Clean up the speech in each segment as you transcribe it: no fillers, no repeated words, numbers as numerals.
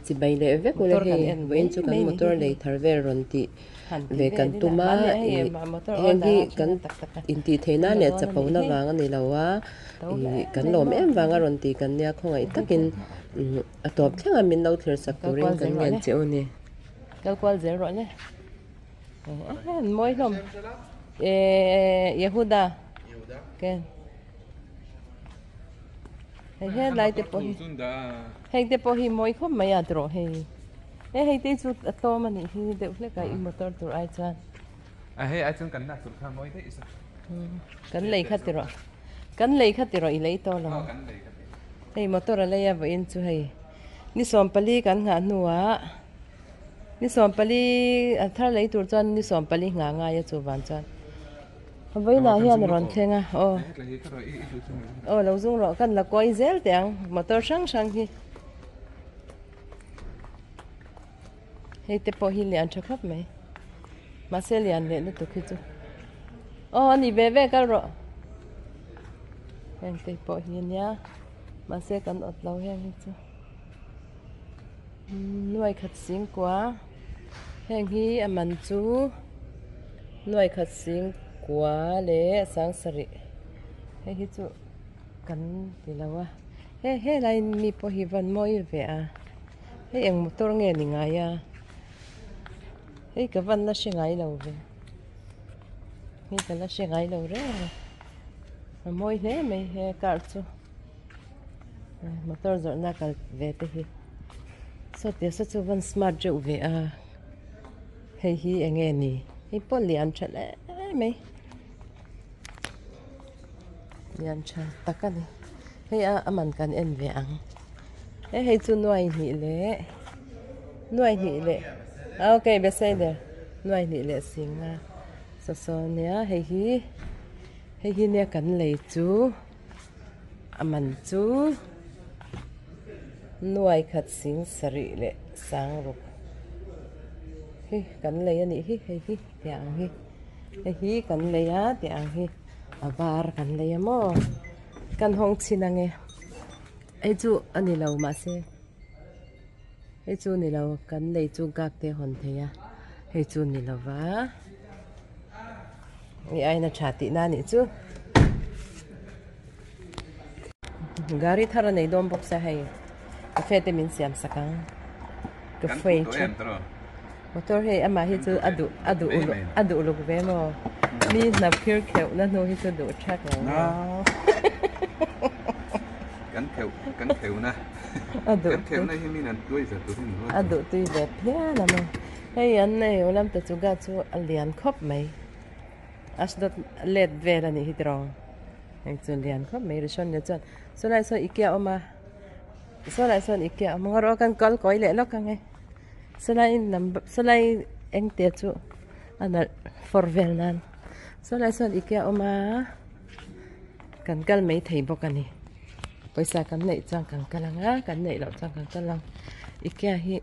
chỉ bay lệ vét của lệ với chú cắn motor lệ thar về rồi thì về cắn tuma hiện hi cắn inti thế na nè chập bầu na vàng anh lâu á cắn lom em vàng rồi thì cắn nhà không ai takin top thế là mình đâu thiệt sắc tuổi cắn nhận chịu nè cái qual dễ rồi nè môi không Yehuda cái hay lại tiếp bôi hay tiếp bôi môi không mấy à rồi hay tiếp chút to mà nè hay tiếp lấy cái motor từ ai chán hay ai chán cắn đặt xuống tham môi đấy cắn lấy khát rồi lấy to rồi hay motor lấy à vậy chú hay ni xóm pali cắn ngã nua ni xóm pali thar lấy tur chán ni xóm pali ngã ngã ya chú van chán vậy là hiện rồi thế nga lâu dung rồi cần là coi dễ tiếng motor sang khi hay tiếp bỏ hi liền cho khắp mấy mà sẽ liền liền nó tụt khi chú anh về cái rồi em tiếp bỏ hi nhá mà sẽ cần ở lâu hơn chú nuôi khát xinh quá hèn hi mình chú nuôi khát xinh quá lẽ sáng sớm hay hi chú cần thì lâu à hay lại mi bỏ hi vẫn môi về à hay em motor nghe ni ngay à hey cái vấn là sinh ai lâu vậy hey cái là sinh ai lâu rồi mà môi thế mày hey cart cho motor rồi na cái về thế hi so thế so cho vẫn smart jo về à hey hi anh nghe nè hey bỏ liền chặt lại mày liền chặt tắc cái này hey mình cần em về ăn hey chú nuôi nhị lệ ok bây giờ nuôi nhị lệ xinh à so nè hay hi nè cần lấy chú mình chú nuôi khát xinh sari lệ sang rồi hi cần lấy anh hi hi tiếng hi cần lấy á tiếng hi abar cần lấy mo cần hong xin nghe ai chú anh lâu mà xem hay chú này là cần lấy chú gác để hòn thế à hay chú này là vả ai na trả tiền này chú gari thara này đom bốc sa hay cà phê thì mình xem sắc cà phê chứ motor hay ama hay chú adu lúc về mà mi nạp kia kẹo nó nói hay chú đủ chắc rồi cắn kẹo nè kẹo này mình ăn tuổi giờ tuổi mình tuổi tuổi đẹp nhá nè hey anh này làm tự chụp chú liền khóc mấy asdot led về là này hidrong anh chú liền khóc mấy rồi xong nhớ chọn số này số IKEA mà số này số IKEA mà ngồi cần call coi lẽ lắm càng nghe số này anh tiệt chú anh for vel nan số này số IKEA mà cần call mấy thầy bọc anh paysa kan nei chang kan kalang a kan nei lo chang kan kalang IKEA hi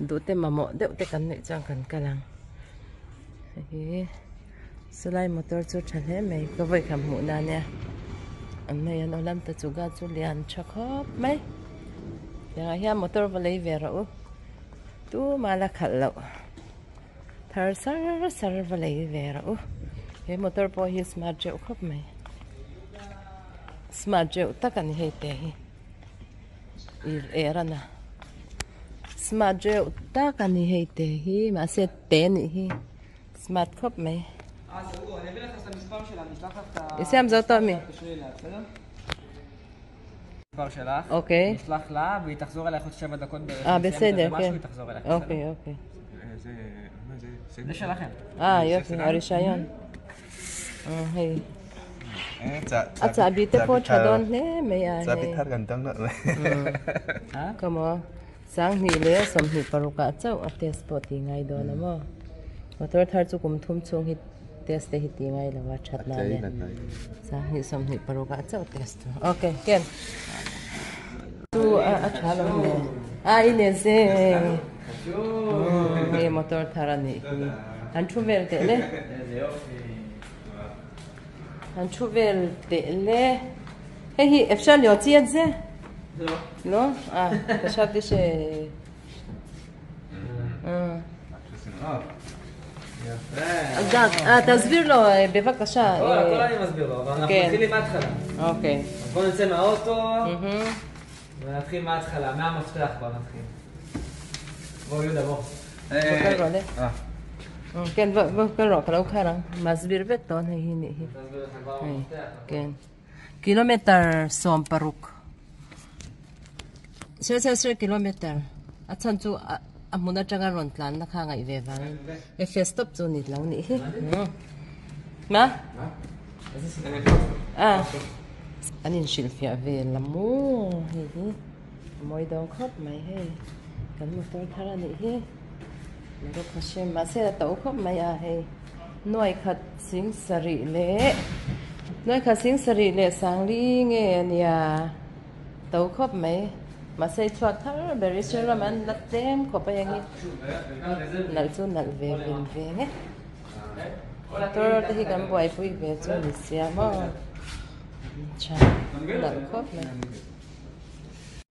du te mamo deuh te kan nei chang kan kalang hi salai motor chu thale mai ko voi kham mu na ne an nei an olam ta chu ga chu lian chakhop mai ya hi motor valei ve ro tu mala khallo thar sar valei ve ro he motor po hi smart jo khop mai smart jo takan he te hi era na smart jo takan he te hi ma se te ni hi smart khop mai isam זאת מי מספר שלך אוקיי נשלח לה והיא תחזור אליי עוד 7 דקות בסדר כן היא תחזור אליי אוקיי זה שלכם יופי הרישיון היי अच्छा अभी तो बहुत चढ़ों है मैं आया Sabi thar gantang na. Kamu sang ni le som ni paruka chau test spot ngai do na mo motor thar chu kum thum chung hi test te hi ti ngai lawa that na le sang ni som ni paruka chau test okay ken tu a chala me ai ne se e motor tharani an chu vel te le an chu vel te le he hi efshal yo chian se לא? חשבתי ש... תסביר לו בבקשה. הכל אני מסביר לו, אבל אנחנו מתחילים מההתחלה. אוקיי. אז בואו נצא מהאוטו ונתחיל מההתחלה, מהמפתח כבר נתחיל. בואו יהודה, בואו. כן, בואו קראו קרא. מסביר בטון. תסביר לך כבר המפתח. כן. קילומטר סום פרוק. 16 קילומטר. הצנצו אמונה ג'גרון תלן nakangay vevan. Stop zone nit law ni. מה? אני שילפיה ולמו. מוי דאו קופ מי היי. כאן מוטור תרני היי. ברוך השם. מה זה דאו קופ מי היי. נוי חד סינג סרי לה. נוי חד סינג סרי לה סנגלי ניה. דאו קופ מי. mà xây chuột thở beri sơ là man đặt tem có phải như nal chu nal về nhé tôi thì cầm quay phui về cho mình xem mà cha nal khóc này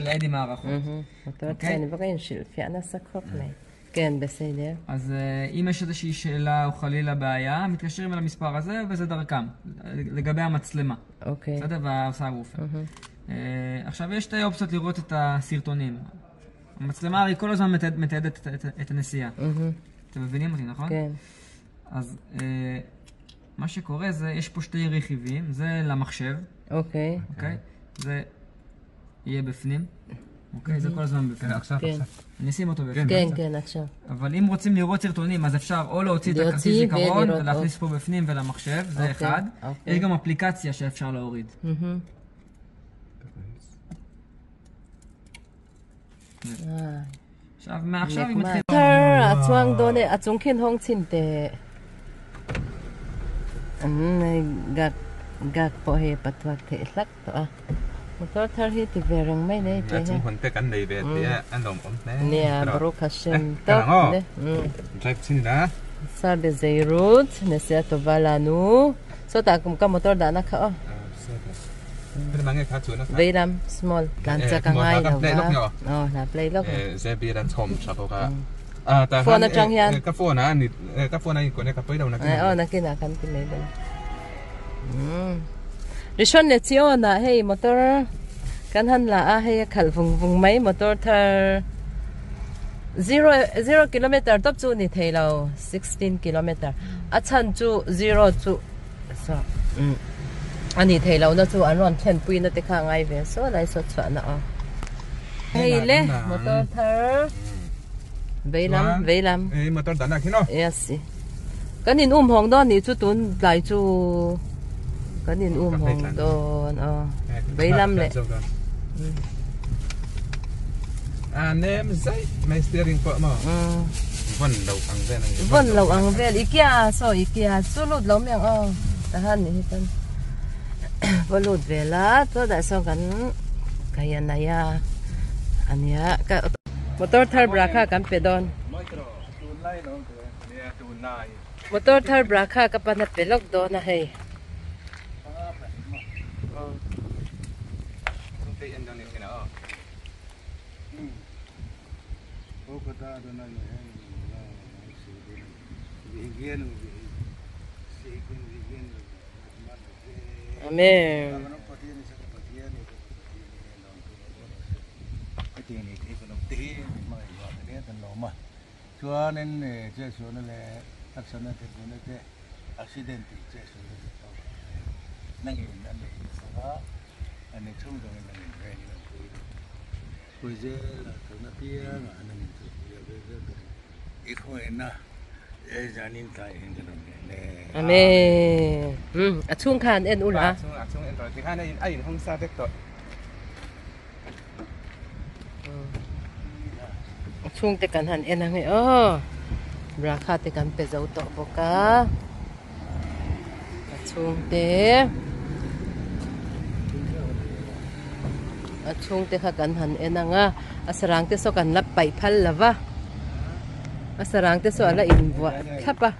לאדי מערכות. tôi thấy nó cái shil phía nó sắc khóc này כן בסדר. אז אם יש איזושהי שאלה או חלילה בעיה, מתקשרים אל המספר הזה וזה דרכם, לגבי המצלמה. אוקיי. בסדר? והעושה הגופה. עכשיו יש שתי אופציות לראות את הסרטונים. המצלמה הרי כל הזמן מתעדת את הנסיעה. אתם מבינים אותי, נכון? כן. אז מה שקורה זה, יש פה שתי רכיבים, זה למחשב. אוקיי. אוקיי? זה יהיה בפנים. אוקיי? זה כל הזמן בפנים. עכשיו. אני אשים אותו בפנים. כן, כן, עכשיו. אבל אם רוצים לראות סרטונים, אז אפשר או להוציא את הכרטיס זיכרון ולהכניס פה בפנים ולמחשב, זה אחד. יש גם אפליקציה שאפשר להוריד. עכשיו, מעכשיו היא מתחילה. הצואng דונה, הצואng כן הונג צינטה. גג פה היא פתוח תאסק תואה. מותר תרהי תברנג מי נה. chúng mình tới cảnh này về thì anh đồng ổn thế. ניה, ברוך השם טוב. Drive xin đã. שר בזהירות, נסיעה טובה לנו. זאת גם מוטור דנה כאו. Cái mang cái khá chuối nó. Vietnam small, làm cho cả ngày đâu mà. Là play lock. Sẽ bị đánh chom sao cả. Phone nó trăng hiền. Cái phone này, cái phone này của này cái bấy đầu này. Nó kia là cái này đây. Rishon này chiếu na hey motor. Kan han là hey khal vùng mấy motor thar 0 km top chu ni thei lo 16 km. A chan chu 0 chu. So. anh thấy lâu nó chú anh còn thêm pin nó tới khang ngay về số lại số chuẩn nữa hay lẽ motor thở về làm motor đàn này nó yes cái nhìn hồng đó thì chú tuấn lại chú cái nhìn hồng đó về làm lẽ nem dây máy steering của mà vân lầu ăn về IKEA so IKEA số lụt lắm miệng ta han này hết vô lụt về lá tôi đã xong gắn cái này à anh nhá cái motor thar braka kan pedon motor thar braka kapan at pelok do na hey Amen. Cho nên chơi số nó là thật sự là cái nó cái accident thì chơi số nó tao năng hiện anh này đó anh này chung rồi là mình về là bây giờ là tụi nó tia là anh này bây giờ ít thôi na gia đình tại hiện cái này Amen. Chung khan en ula. Chung en rồi thì hai này ai không xa được rồi. Chung te kan han en ang braka te kan pe zau to boka. Chung te kha kan han en anga asarang te so kan lap pai phal lawa. Asarang te so ala in wa khapa.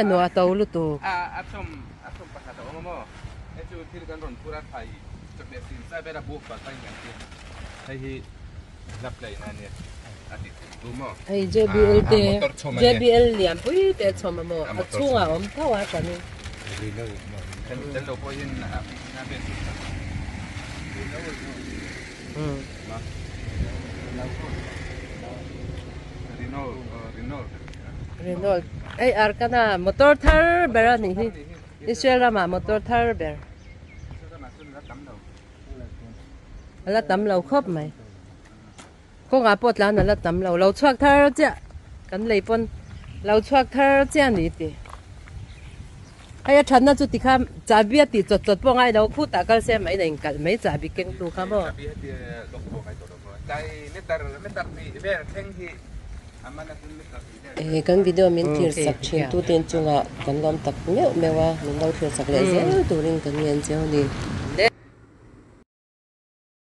nó tàu lụt tụ áp xong bắt đầu mà mò cái chú thì cái rộn pura thai cho biết xin sai về là buộc vào tay nhận tiền hay lắp lại này đúng không? ai JBL liam bui để cho mà mò chung à thao à cái này chân đầu coi hình na bên Renault ai arkana motor thar bera ni hi Israel mà motor thar ber là tấm lầu khớp mày có ngã bột lá là tấm lầu chuột thar chứ cần lấy pon lầu chuột thar chứ này đi hay chắn nó chút thì khám trả biết thì chốt bông ai đâu khu ta cái xe máy này cả mấy trả biết kinh tu khám không kan video min thir sak thin tu ten chunga kan lom tak meu mewa min lo thir sak le zel turin kan yen cheu ni